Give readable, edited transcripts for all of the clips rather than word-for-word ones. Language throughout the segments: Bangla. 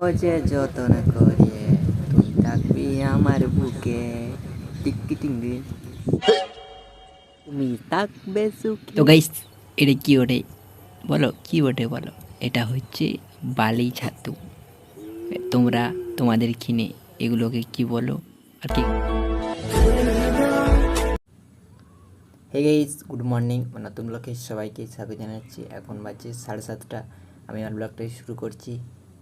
ও যে যতন করে তুই থাকবি আমার বুকে টিকি টিঙ্গি তুমি থাকবে সুখে। তো গাইস, এটা কি ওঠে বলো, কি ওঠে বলো? এটা হচ্ছে বালি ছাতু। তোমরা তোমাদের কিনে এগুলোকে কি বলো আর কি? Hey guys, good morning. নতুন ব্লগে সবাইকে স্বাগত জানাচ্ছি। এখন বাজে 7:30। আমি আমার ব্লগটাই শুরু করছি।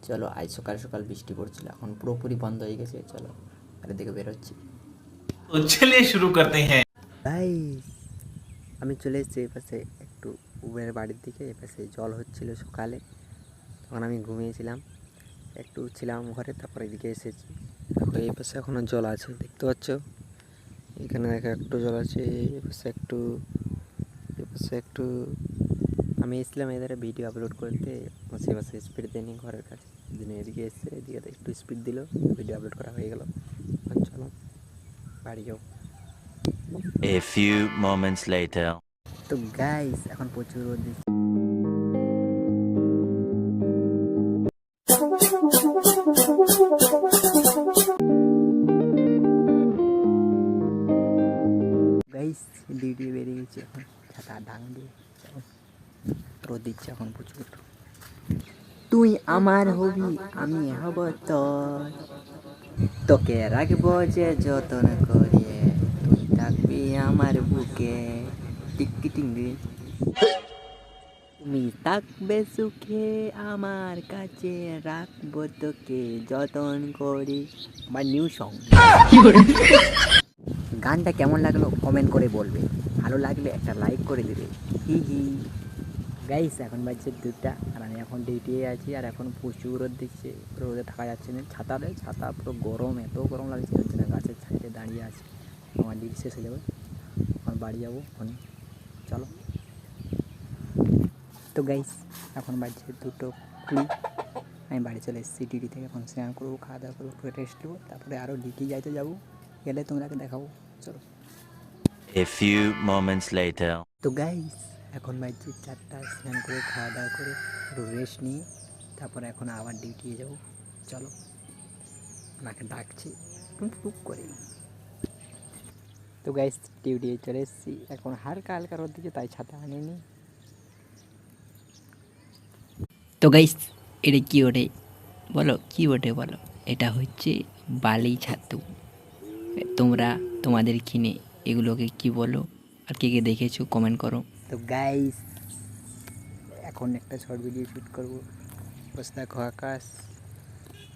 চলো, আজ সকাল সকাল বৃষ্টি পড়ছিল, এখন পুরোপুরি বন্ধ হয়ে গেছে। চলো আর দিকে বেরোচ্ছি। तो चलिए शुरू करते हैं। গাইস, আমি চলে এসেছি এই পাশে একটু উবের বাড়ির দিকে। এই পাশে জল হচ্ছিল সকালে, তখন আমি ঘুমিয়েছিলাম, একটু ছিলাম ঘরে, তারপরে এদিকে এসেছি। দেখো এই পাশে এখনও জল আছে, দেখতে পাচ্ছ? এখানে দেখো একটু জল আছে, এই পাশে একটু, এই পাশে একটু। আমি এসেছিলাম এদের ভিডিও আপলোড করতে, মাসে মাসে স্পিড দেয়নি ঘরের কাছে, দিনে এদিকে এসে এদিকে একটু স্পিড দিল, ভিডিও আপলোড করা হয়ে গেল। চলো বাড়ি যাও। A few moments later. তো গাইস, এখন প্রচুর রোদ দিচ্ছে। গাইস, ডিউটি বেরিয়ে গেছি, এখন ছাতা ডাং দিয়ে রোদ দিচ্ছে এখন প্রচুর। তুই আমার হবি, আমি হব তোর, তোকে রাখবো যে যতন করে তুই থাকবি আমার বুকে টিকি টিঙ্গি তুমি থাকবে সুখে আমার কাছে, রাখবো তোকে যতন করি। আমার নিউ সং। গানটা কেমন লাগলো কমেন্ট করে বলবে, ভালো লাগলে একটা লাইক করে দেবে। হি হি। গাইস, এখন বাজছে 2টা, আর আমি এখন ডিউটি আছি, আর এখন প্রচুর রোদ দিচ্ছে, রোদে থাকা যাচ্ছে না। ছাতা পুরো গরম, এত গরম লাগছে হচ্ছে না, গাছের ছাইতে দাঁড়িয়ে আছে। আমার ডিউটি শেষ হয়ে যাবে, আমার বাড়ি যাবো এখন। চলো। তো গাইস, এখন বাজছে 2:20, আমি বাড়ি চলে এসেছি ডিউটি থেকে। এখন স্নান করবো, খাওয়া দাওয়া করবো, একটু রেস্ট নেবো, তারপরে আরও ডিউটি যাইতে যাবো, গেলে তোমরাকে দেখাবো। চলো। A few moments later. তো গাইস, এখন বাজছে 4টা, স্নান করে খাওয়া দাওয়া করে একটু রেস্ট নিয়ে তারপরে এখন আবার ডিউটি যাবো। চলো, আমাকে ডাকছি টুক করে। তো গাইস, ডিউটি চলে এসেছি, এখন হালকা হালকা রোদ দিচ্ছে, তাই ছাতা আনিনি। তো গাইস, এটা কি ওঠে বলো, কি ওঠে বলো? এটা হচ্ছে বালি ছাতু। তোমরা তোমাদের কিনে এগুলোকে কি বলো আর কে কে দেখেছো কমেন্ট করো। তো গাইস, এখন একটা শর্ট ভিডিও শ্যুট করবো। বস দেখো আকাশ,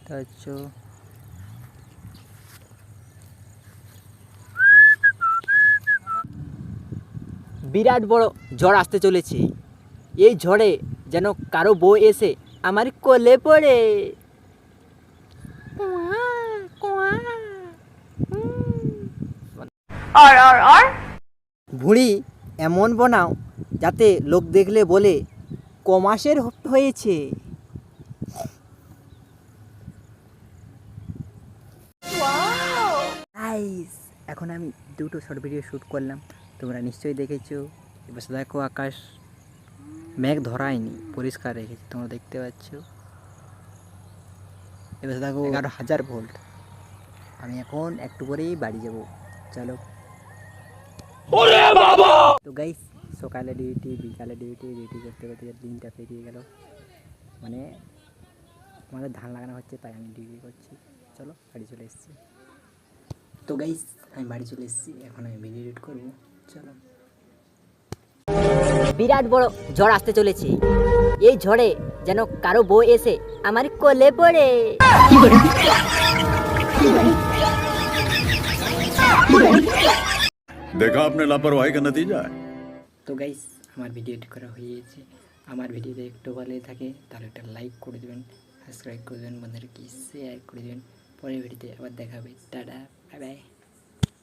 তো হচ্ছে বিরাট বড় ঝড় আসতে চলেছে। এই ঝড়ে যেন কারো বউ এসে আমার কোলে পড়ে। ভুঁড়ি এমন বানাও যাতে লোক দেখলে বলে কমাসের হয়েছে। গাইস, এখন আমি 2টো শর্ট ভিডিও শ্যুট করলাম, তোমরা নিশ্চয়ই দেখেছো। এবার দেখো আকাশ মেঘ ধরায়নি, পরিষ্কার রেখেছি, তোমরা দেখতে পাচ্ছ। এবার দেখো 11,000 ভোল্ট। আমি এখন একটু পরেই বাড়ি যাব। চলো। তো গাইস, সকালে ডিউটি, বিকালে ডিউটি, ডিউটি করতে করতে 3টা পেরিয়ে গেল। মানে আমাদের ধান লাগানো হচ্ছে, তাই আমি ডিউটি করছি। চলো, বাড়ি চলে এসেছি। তো গাইস, আমি বাড়ি চলে এসেছি, এখন আমি ভিডিও এডিট করবো। চলো। বিরাট বড় ঝড় আসতে চলেছে। এই ঝড়ে যেন কারো বউ এসে আমার কোলে পড়ে। देखा आपने लापरवाही का नतीजा है। তো গাইস, আমার ভিডিও এডিট করা হয়ে গেছে। আমার ভিডিওতে একটু ভালো থাকে তাহলে একটা লাইক করে দেবেন, সাবস্ক্রাইব করে দেবেন, বন্ধুদেরকে শেয়ার করে দেবেন। পরের ভিডিওতে আবার দেখা হবে। Tata, bye bye.